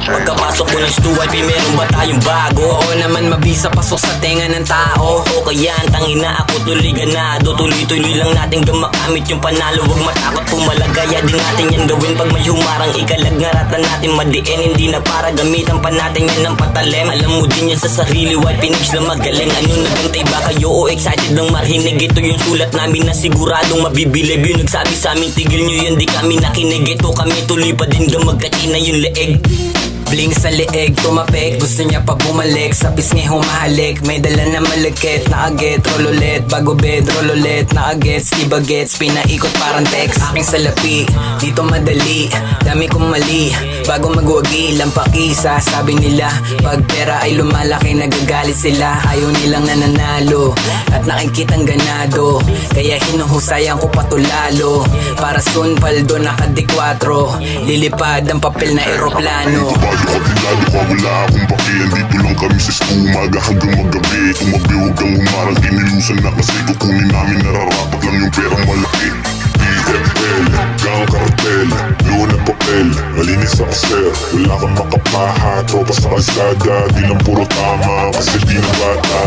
Pagkapasok ko ng Stuart, meron ba tayong bago? Oo naman, mabisa pasok sa tenga ng tao. O kaya ang tangina ako tuloy ganado. Tuloy-tuloy lang natin gamakamit yung panalo. Huwag matakot pumalagaya din natin yan gawin. Pag may humarang ikalag ngaratan natin madiin. Hindi na para gamitan pa natin yan ng patalim. Alam mo din yan sa sarili, white pinage lang magaling. Ano nagantay ba kayo o excited lang marinig? Ito yung sulat namin na siguradong mabibilib. Yung nagsabi sa amin tigil nyo yan, di kami nakinig. Ito kami tuloy pa din gamagkatina yung leeg. Bling sa leeg, tumapik, gusto niya pa bumalik. Sa pisngi humahalik, may dala na malagkit. Nakaget, roll ulit, bago bed, roll ulit. Nakagets, di bagets, pinaikot parang text. Aking salapi, dito madali, dami kong mali. Bago magwagi, lampakisa, sabi nila pag pera ay lumalaki, nagagalit sila. Ayaw nilang nananalo, at nakikitang ganado. Kaya hinuhusayan ko patulalo. Para soon, paldo nakadikwatro. Lilipad ang papel na eroplano. Lalo ka wala akong bakihan. Dito lang kami sa school, umaga hanggang magabi. Tumabi huwag kang humarang, kinilusan na kasi kukunin namin. Nararapat lang yung perang malaki. PFL, gang kartel, luho na papel, malinis sa paster. Wala kang makapaha, tropa sa kalsada. Di lang puro tama, kasi di na bata.